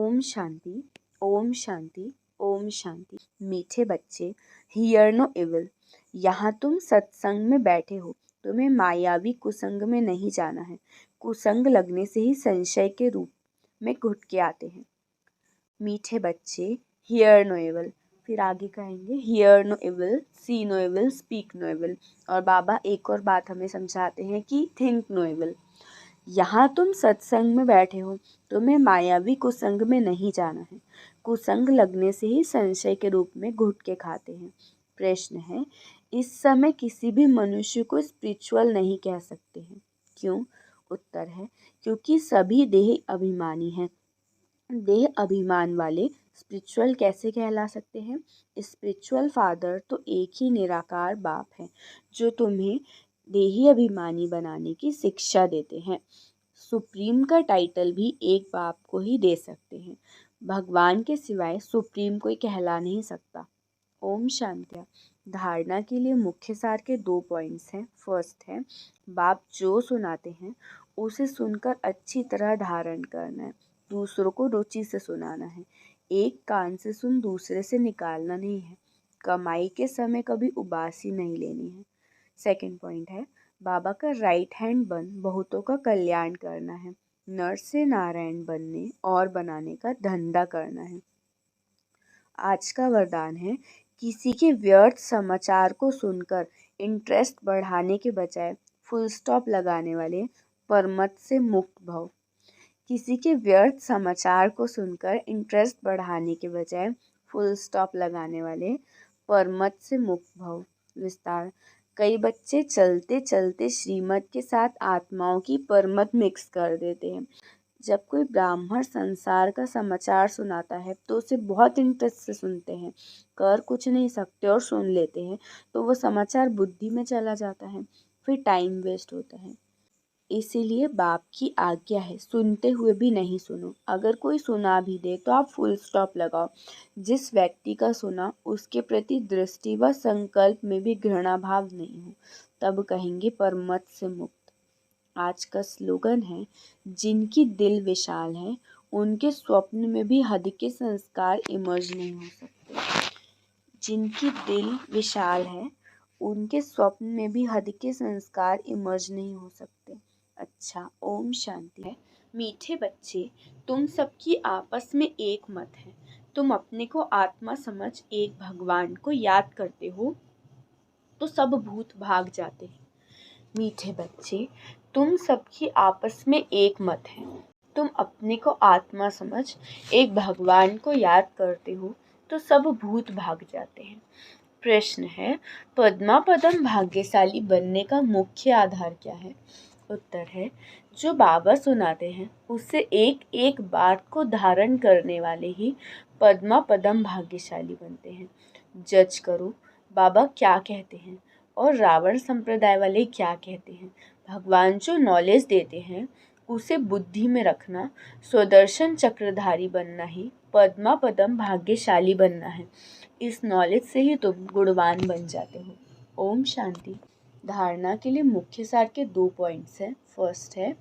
ओम शांति, ओम शांति, ओम शांति। मीठे बच्चे, here no evil. यहाँ तुम सत्संग में बैठे हो, तुम्हें मायावी कुसंग में नहीं जाना है। कुसंग लगने से ही संशय के रूप में घुट के आते हैं। मीठे बच्चे, हियर नो इविल। फिर आगे कहेंगे hear no evil, see no evil, speak no evil. और बाबा एक और बात हमें समझाते हैं कि थिंक नो इविल। यहाँ तुम सत्संग में बैठे हो, तुम्हें मायावी कुसंग में नहीं जाना है। कुसंग लगने से ही संशय के रूप में घुट के खाते हैं। प्रश्न है, इस समय किसी भी मनुष्य को स्पिरिचुअल नहीं कह सकते हैं। क्यों? उत्तर है, क्योंकि सभी देह अभिमानी हैं। देह अभिमान वाले स्पिरिचुअल कैसे कहला सकते हैं? स्पिरिचुअल फादर तो एक ही निराकार बाप है, जो तुम्हें देही अभिमानी बनाने की शिक्षा देते हैं। सुप्रीम का टाइटल भी एक बाप को ही दे सकते हैं। भगवान के सिवाय सुप्रीम कोई कहला नहीं सकता। ओम शांति। धारणा के लिए मुख्य सार के 2 पॉइंट्स हैं। फर्स्ट है, बाप जो सुनाते हैं उसे सुनकर अच्छी तरह धारण करना है। दूसरों को रुचि से सुनाना है। एक कान से सुन दूसरे से निकालना नहीं है। कमाई के समय कभी उबासी नहीं लेनी है। सेकंड पॉइंट है, बाबा का राइट हैंड बन बहुतों का कल्याण करना है। नर से नारायण बनने और बनाने का धंधा करना है। आज का वरदान है, किसी के व्यर्थ समाचार को सुनकर इंटरेस्ट बढ़ाने के बजाय फुल स्टॉप लगाने वाले परमत से मुक्त भव। किसी के व्यर्थ समाचार को सुनकर इंटरेस्ट बढ़ाने के बजाय फुल स्टॉप लगाने वाले परमत से मुक्त भव। विस्तार, कई बच्चे चलते चलते श्रीमत के साथ आत्माओं की परमत मिक्स कर देते हैं। जब कोई ब्राह्मण संसार का समाचार सुनाता है तो उसे बहुत इंटरेस्ट से सुनते हैं, कर कुछ नहीं सकते और सुन लेते हैं, तो वो समाचार बुद्धि में चला जाता है, फिर टाइम वेस्ट होता है। इसीलिए बाप की आज्ञा है, सुनते हुए भी नहीं सुनो। अगर कोई सुना भी दे तो आप फुल स्टॉप लगाओ। जिस व्यक्ति का सुना उसके प्रति दृष्टि व संकल्प में भी घृणा भाव नहीं हो, तब कहेंगे परमत से मुक्त। आज का स्लोगन है, जिनकी दिल विशाल है उनके स्वप्न में भी हद के संस्कार इमर्ज नहीं हो सकते। जिनकी दिल विशाल है उनके स्वप्न में भी हद के संस्कार इमर्ज नहीं हो सकते। अच्छा, ओम शांति है। मीठे बच्चे, तुम सबकी आपस में एक मत है। तुम अपने को आत्मा समझ एक भगवान को याद करते हो तो सब भूत भाग जाते हैं। मीठे बच्चे, तुम सबकी आपस में एक मत है। तुम अपने को आत्मा समझ एक भगवान को याद करते हो तो सब भूत भाग जाते हैं। प्रश्न है, पद्मा पदम भाग्यशाली बनने का मुख्य आधार क्या है? उत्तर है, जो बाबा सुनाते हैं उससे एक एक बात को धारण करने वाले ही पद्मा पदम भाग्यशाली बनते हैं। जज करो, बाबा क्या कहते हैं और रावण संप्रदाय वाले क्या कहते हैं। भगवान जो नॉलेज देते हैं उसे बुद्धि में रखना, स्वदर्शन चक्रधारी बनना ही पद्मा पदम भाग्यशाली बनना है। इस नॉलेज से ही तुम गुणवान बन जाते हो। ओम शांति। धारणा के लिए मुख्य सार के 2 पॉइंट्स हैं। फर्स्ट है,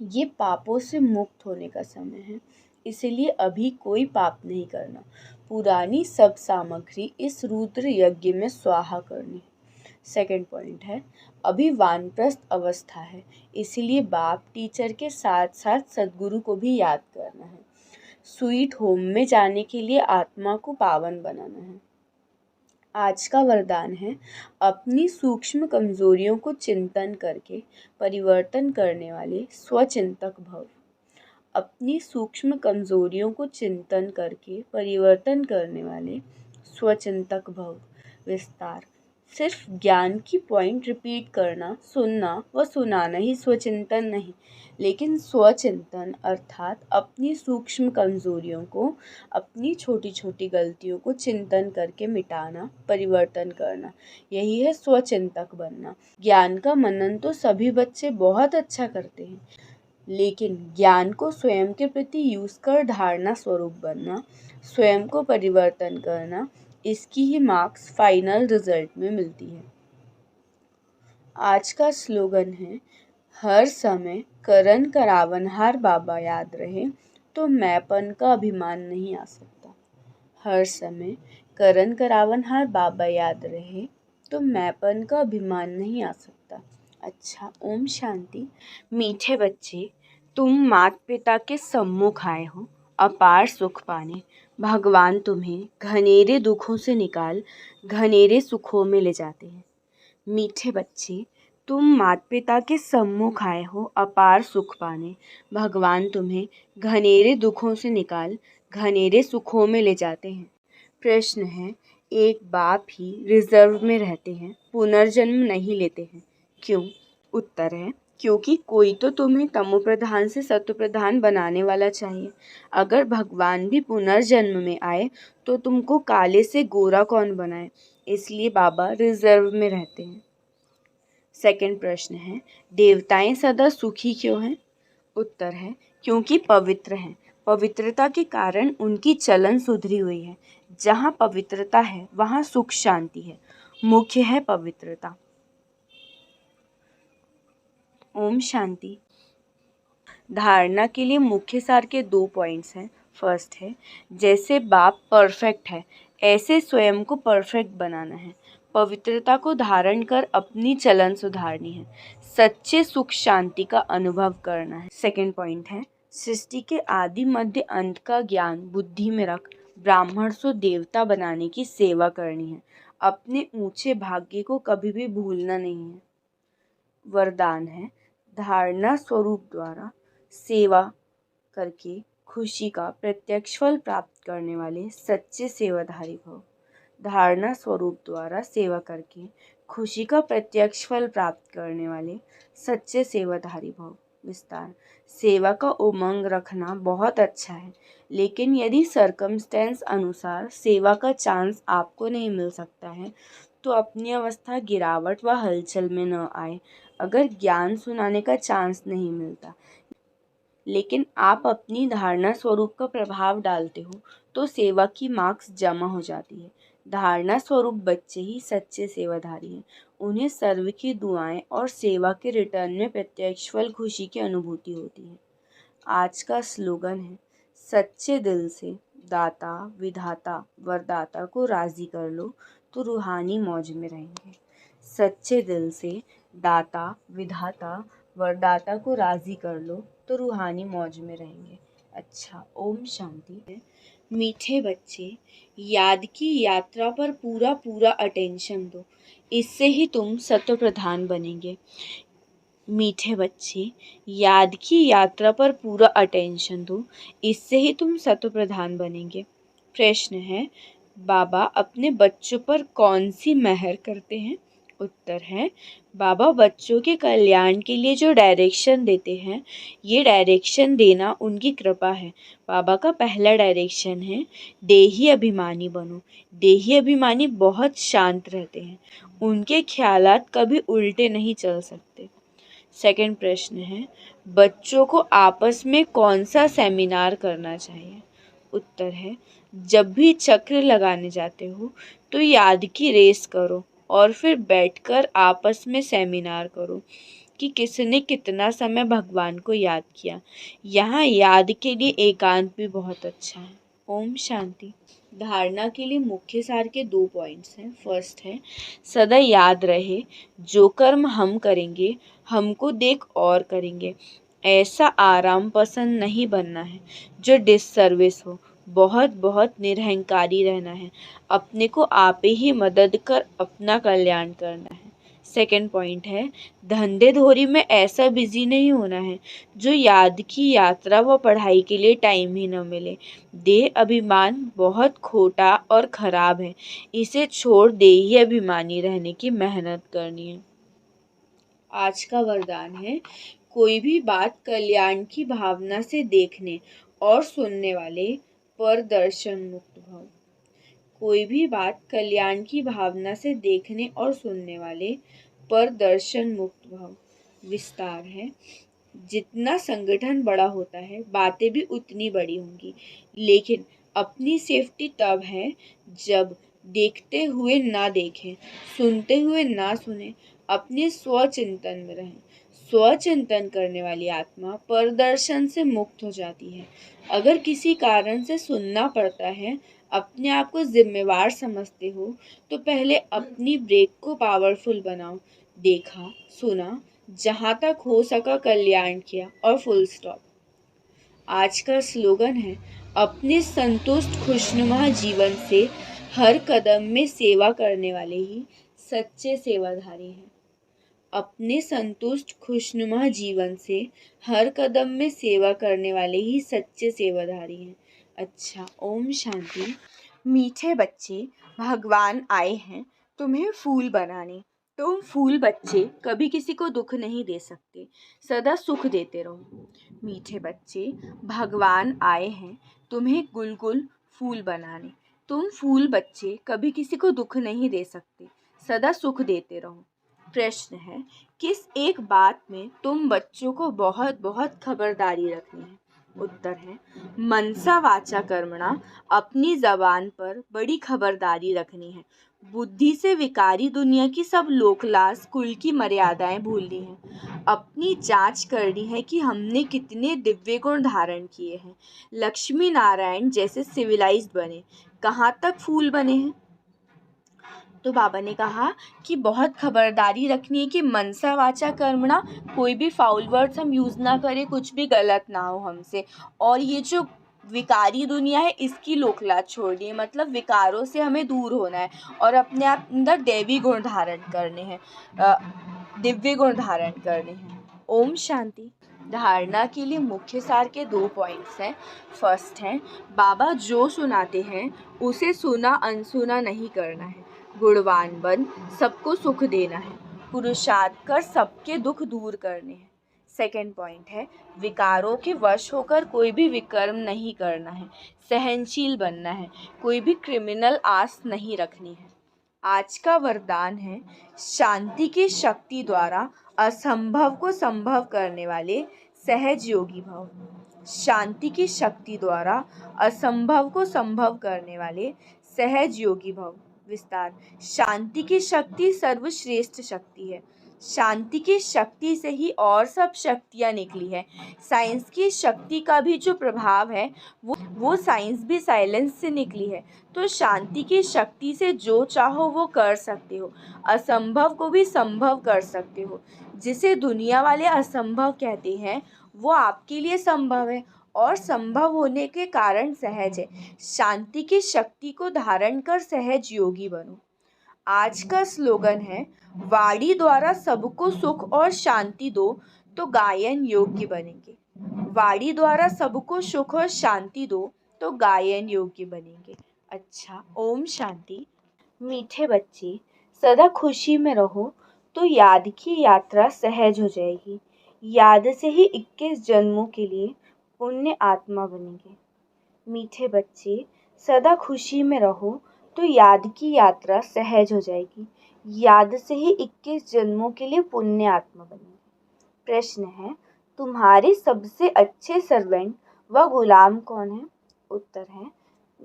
ये पापों से मुक्त होने का समय है, इसीलिए अभी कोई पाप नहीं करना। पुरानी सब सामग्री इस रुद्र यज्ञ में स्वाहा करनी। सेकंड पॉइंट है, अभी वानप्रस्थ अवस्था है, इसीलिए बाप टीचर के साथ साथ सद्गुरु को भी याद करना है। स्वीट होम में जाने के लिए आत्मा को पावन बनाना है। आज का वरदान है, अपनी सूक्ष्म कमजोरियों को चिंतन करके परिवर्तन करने वाले स्वचिंतक भव। अपनी सूक्ष्म कमजोरियों को चिंतन करके परिवर्तन करने वाले स्वचिंतक भव। विस्तार, सिर्फ ज्ञान की पॉइंट रिपीट करना, सुनना व सुनाना ही स्वचिंतन नहीं, लेकिन स्वचिंतन अर्थात अपनी सूक्ष्म कमजोरियों को, अपनी छोटी छोटी गलतियों को चिंतन करके मिटाना, परिवर्तन करना, यही है स्वचिंतक बनना। ज्ञान का मनन तो सभी बच्चे बहुत अच्छा करते हैं, लेकिन ज्ञान को स्वयं के प्रति यूज कर धारणा स्वरूप बनना, स्वयं को परिवर्तन करना, इसकी ही मार्क्स फाइनल रिजल्ट में मिलती है। आज का स्लोगन है, हर समय करन करावनहार बाबा याद रहे तो मैंपन का अभिमान नहीं आ सकता। हर समय करन करावन हार बाबा याद रहे तो मैंपन का अभिमान नहीं आ सकता। अच्छा, ओम शांति। मीठे बच्चे, तुम माता पिता के सम्मुख आए हो अपार सुख पाने। भगवान तुम्हें घनेरे दुखों से निकाल घनेरे सुखों में ले जाते हैं। मीठे बच्चे, तुम माता पिता के सम्मुख आए हो अपार सुख पाने। भगवान तुम्हें घनेरे दुखों से निकाल घनेरे सुखों में ले जाते हैं। प्रश्न है, एक बाप ही रिजर्व में रहते हैं, पुनर्जन्म नहीं लेते हैं, क्यों? उत्तर है, क्योंकि कोई तो तुम्हें तमो प्रधान से सत्व प्रधान बनाने वाला चाहिए। अगर भगवान भी पुनर्जन्म में आए तो तुमको काले से गोरा कौन बनाए, इसलिए बाबा रिजर्व में रहते हैं। सेकंड प्रश्न है, देवताएं सदा सुखी क्यों हैं? उत्तर है, क्योंकि पवित्र हैं। पवित्रता के कारण उनकी चलन सुधरी हुई है। जहाँ पवित्रता है वहाँ सुख शांति है। मुख्य है पवित्रता। ओम शांति। धारणा के लिए मुख्य सार के 2 पॉइंट्स हैं। फर्स्ट है, जैसे बाप परफेक्ट है ऐसे स्वयं को परफेक्ट बनाना है। पवित्रता को धारण कर अपनी चलन सुधारनी है। सच्चे सुख शांति का अनुभव करना है। सेकंड पॉइंट है, सृष्टि के आदि मध्य अंत का ज्ञान बुद्धि में रख ब्राह्मण से देवता बनाने की सेवा करनी है। अपने ऊंचे भाग्य को कभी भी भूलना नहीं है। वरदान है, धारणा स्वरूप द्वारा सेवा करके खुशी का प्रत्यक्ष फल प्राप्त करने वाले सच्चे सेवाधारी भव। धारणा स्वरूप द्वारा सेवा करके खुशी का प्रत्यक्ष फल प्राप्त करने वाले सच्चे सेवाधारी भव। विस्तार, सेवा का उमंग रखना बहुत अच्छा है, लेकिन यदि सर्कमस्टेंस अनुसार सेवा का चांस आपको नहीं मिल सकता है तो अपनी अवस्था गिरावट व हलचल में न आए। अगर ज्ञान सुनाने का चांस नहीं मिलता लेकिन आप अपनी धारणा स्वरूप का प्रभाव डालते हो तो सेवा की मार्क्स जमा हो जाती है। धारणा स्वरूप बच्चे ही सच्चे सेवाधारी हैं। उन्हें सर्व की दुआएं और सेवा के रिटर्न में प्रत्यक्ष फल खुशी की अनुभूति होती है। आज का स्लोगन है, सच्चे दिल से दाता विधाता वरदाता को राज़ी कर लो तो रूहानी मौज में रहेंगे। सच्चे दिल से दाता विधाता वरदाता को राज़ी कर लो तो रूहानी मौज में रहेंगे। अच्छा, ओम शांति। मीठे बच्चे, याद की यात्रा पर पूरा पूरा अटेंशन दो, इससे ही तुम सत्व प्रधान बनेंगे। मीठे बच्चे, याद की यात्रा पर पूरा अटेंशन दो, इससे ही तुम सत्व प्रधान बनेंगे। प्रश्न है, बाबा अपने बच्चों पर कौन सी मेहर करते हैं? उत्तर है, बाबा बच्चों के कल्याण के लिए जो डायरेक्शन देते हैं, ये डायरेक्शन देना उनकी कृपा है। बाबा का पहला डायरेक्शन है, देही अभिमानी बनो। देही अभिमानी बहुत शांत रहते हैं, उनके ख्यालात कभी उल्टे नहीं चल सकते। सेकंड प्रश्न है, बच्चों को आपस में कौन सा सेमिनार करना चाहिए? उत्तर है, जब भी चक्र लगाने जाते हो तो याद की रेस करो और फिर बैठकर आपस में सेमिनार करो कि किसने कितना समय भगवान को याद किया। यहाँ याद के लिए एकांत भी बहुत अच्छा है। ओम शांति। धारणा के लिए मुख्य सार के 2 पॉइंट्स हैं। फर्स्ट है, सदा याद रहे जो कर्म हम करेंगे हमको देख और करेंगे। ऐसा आराम पसंद नहीं बनना है जो डिससर्विस हो। बहुत बहुत निरहंकारी रहना है। अपने को आप ही मदद कर अपना कल्याण करना है। सेकंड पॉइंट है, धंधे धोरी में ऐसा बिजी नहीं होना है जो याद की यात्रा व पढ़ाई के लिए टाइम ही न मिले। देह अभिमान बहुत खोटा और खराब है, इसे छोड़ देही अभिमानी रहने की मेहनत करनी है। आज का वरदान है, कोई भी बात कल्याण की भावना से देखने और सुनने वाले पर दर्शन मुक्त भव। कोई भी बात कल्याण की भावना से देखने और सुनने वाले पर दर्शन मुक्त भव। विस्तार है, जितना संगठन बड़ा होता है बातें भी उतनी बड़ी होंगी, लेकिन अपनी सेफ्टी तब है जब देखते हुए ना देखें, सुनते हुए ना सुने, अपने स्वचिंतन में रहें। स्वचिंतन करने वाली आत्मा परदर्शन से मुक्त हो जाती है। अगर किसी कारण से सुनना पड़ता है, अपने आप को जिम्मेवार समझते हो, तो पहले अपनी ब्रेक को पावरफुल बनाओ। देखा, सुना, जहाँ तक हो सका कल्याण किया और फुल स्टॉप। आज का स्लोगन है, अपने संतुष्ट खुशनुमा जीवन से हर कदम में सेवा करने वाले ही सच्चे सेवाधारी हैं। अपने संतुष्ट खुशनुमा जीवन से हर कदम में सेवा करने वाले ही सच्चे सेवाधारी हैं। अच्छा, ओम शांति। मीठे बच्चे, भगवान आए हैं तुम्हें फूल बनाने। तुम फूल बच्चे कभी किसी को दुख नहीं दे सकते, सदा सुख देते रहो। मीठे बच्चे, भगवान आए हैं तुम्हें गुलगुल फूल बनाने। तुम फूल बच्चे कभी किसी को दुख नहीं दे सकते, सदा सुख देते रहो। प्रश्न है, किस एक बात में तुम बच्चों को बहुत बहुत खबरदारी रखनी है? उत्तर है, मनसा वाचा कर्मणा, अपनी जबान पर बड़ी खबरदारी रखनी है। बुद्धि से विकारी दुनिया की सब लोकलाज कुल की मर्यादाएं भूलनी है। अपनी जांच करनी है कि हमने कितने दिव्य गुण धारण किए हैं। लक्ष्मी नारायण जैसे सिविलाइज्ड बने, कहाँ तक फूल बने हैं। तो बाबा ने कहा कि बहुत खबरदारी रखनी है कि मनसा वाचा कर्मणा, कोई भी फाउल वर्ड्स हम यूज़ ना करें, कुछ भी गलत ना हो हमसे। और ये जो विकारी दुनिया है इसकी लोकलाज छोड़नी है, मतलब विकारों से हमें दूर होना है और अपने आप अंदर दैवी गुण धारण करने हैं, दिव्य गुण धारण करने हैं। ओम शांति। धारणा के लिए मुख्य सार के 2 पॉइंट्स हैं। फर्स्ट है, बाबा जो सुनाते हैं उसे सुना अनसुना नहीं करना है। गुणवान बन, सबको सुख देना है। पुरुषार्थ कर सबके दुख दूर करने हैं। सेकंड पॉइंट है, विकारों के वश होकर कोई भी विकर्म नहीं करना है। सहनशील बनना है, कोई भी क्रिमिनल आस नहीं रखनी है। आज का वरदान है, शांति की शक्ति द्वारा असंभव को संभव करने वाले सहज योगी भव। शांति की शक्ति द्वारा असंभव को संभव करने वाले सहज योगी भव। विस्तार, शांति की शक्ति सर्वश्रेष्ठ शक्ति है। शांति की शक्ति से ही और सब शक्तियाँ निकली है। साइंस की शक्ति का भी जो प्रभाव है वो साइंस भी साइलेंस से निकली है। तो शांति की शक्ति से जो चाहो वो कर सकते हो, असंभव को भी संभव कर सकते हो। जिसे दुनिया वाले असंभव कहते हैं वो आपके लिए संभव है और संभव होने के कारण सहज है। शांति की शक्ति को धारण कर सहज योगी बनो। आज का स्लोगन है, वाणी द्वारा सबको सुख और शांति दो तो गायन योग्य बनेंगे। वाणी द्वारा सबको सुख और शांति दो तो गायन योग्य बनेंगे। अच्छा, ओम शांति। मीठे बच्चे, सदा खुशी में रहो तो याद की यात्रा सहज हो जाएगी। याद से ही 21 जन्मों के लिए पुण्य आत्मा बनेंगे। मीठे बच्चे, सदा खुशी में रहो तो याद की यात्रा सहज हो जाएगी। याद से ही 21 जन्मों के लिए पुण्य आत्मा बनेंगे। प्रश्न है, तुम्हारे सबसे अच्छे सर्वेंट व गुलाम कौन है? उत्तर है,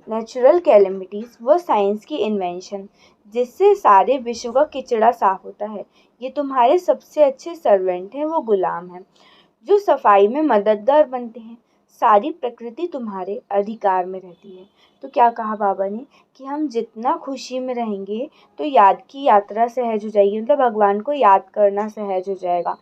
नेचुरल कैलेमिटीज़ व साइंस की इन्वेंशन जिससे सारे विश्व का किचड़ा साफ होता है, ये तुम्हारे सबसे अच्छे सर्वेंट हैं, वो गुलाम हैं जो सफाई में मददगार बनते हैं। सारी प्रकृति तुम्हारे अधिकार में रहती है। तो क्या कहा बाबा ने कि हम जितना खुशी में रहेंगे तो याद की यात्रा सहज हो जाएगी, मतलब भगवान को याद करना सहज हो जाएगा।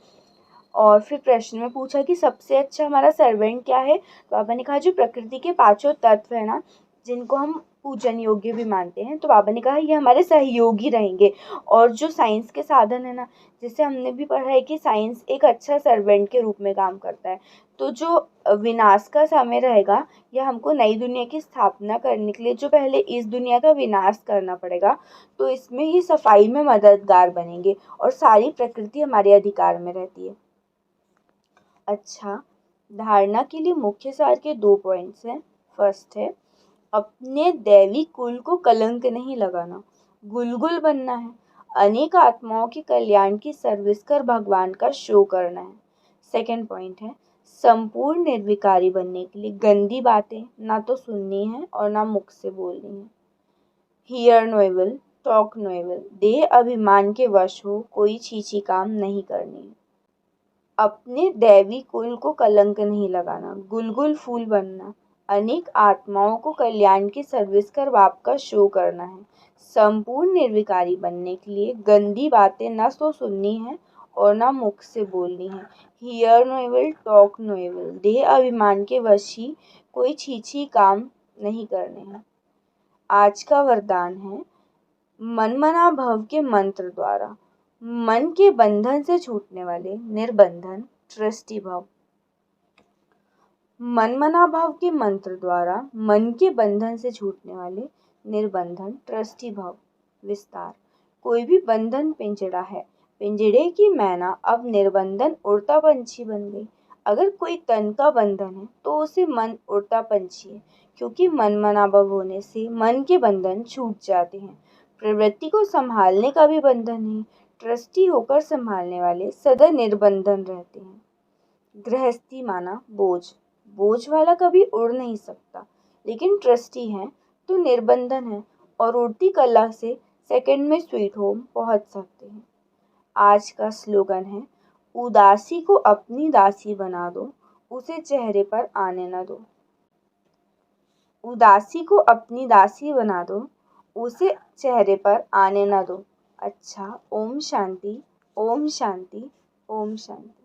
और फिर प्रश्न में पूछा कि सबसे अच्छा हमारा सर्वेंट क्या है? बाबा ने कहा जो प्रकृति के पांचों तत्व है ना, जिनको हम पूजन योग्य भी मानते हैं, तो बाबा ने कहा ये हमारे सहयोगी रहेंगे। और जो साइंस के साधन है ना, जैसे हमने भी पढ़ा है कि साइंस एक अच्छा सर्वेंट के रूप में काम करता है। तो जो विनाश का समय रहेगा या हमको नई दुनिया की स्थापना करने के लिए जो पहले इस दुनिया का विनाश करना पड़ेगा, तो इसमें ही सफाई में मददगार बनेंगे और सारी प्रकृति हमारे अधिकार में रहती है। अच्छा, धारणा के लिए मुख्य सार के 2 पॉइंट्स हैं। फर्स्ट है, अपने दैवी कुल को कलंक नहीं लगाना, गुलगुल बनना है। अनेक आत्माओं के कल्याण की सर्विस कर भगवान का शो करना है। सेकंड पॉइंट है, संपूर्ण निर्विकारी बनने के लिए गंदी बातें ना तो सुननी है और ना मुख से बोलनी है। Hear no evil, talk no evil, देह अभिमान के वश हो कोई छीछी काम नहीं करनी है। अपने दैवी कुल को कलंक नहीं लगाना, गुलगुल फूल बनना, अनेक आत्माओं को कल्याण की सर्विस कर बाप का शो करना है। संपूर्ण निर्विकारी बनने के लिए गंदी बातें न तो सुननी है और ना मुख से बोलनी है। Hear no evil, talk no evil. देह अभिमान के वश ही कोई छीछी काम नहीं करने हैं। आज का वरदान है मनमना भव के मंत्र द्वारा मन के बंधन से छूटने वाले निर्बंधन ट्रस्टी भाव। मनमना भाव के मंत्र द्वारा मन के बंधन से छूटने वाले निर्बंधन ट्रस्टी भाव। विस्तार। कोई भी बंधन पिंजड़ा है, पिंजड़े की मैना अब निर्बंधन उड़ता पंछी बन गई। अगर कोई तन का बंधन है तो उसे मन उड़ता पंछी है, क्योंकि मनमना भाव होने से मन के बंधन छूट जाते हैं। प्रवृत्ति को संभालने का भी बंधन है। ट्रस्टी होकर संभालने वाले सदा निर्बंधन रहते हैं। गृहस्थी माना बोझ, बोझ वाला कभी उड़ नहीं सकता, लेकिन ट्रस्टी है तो निर्बंधन है और उड़ती कला से सेकंड में स्वीट होम पहुंच सकते हैं। आज का स्लोगन है उदासी को अपनी दासी बना दो, उसे चेहरे पर आने न दो। उदासी को अपनी दासी बना दो, उसे चेहरे पर आने न दो। अच्छा, ओम शांति, ओम शांति, ओम शांति।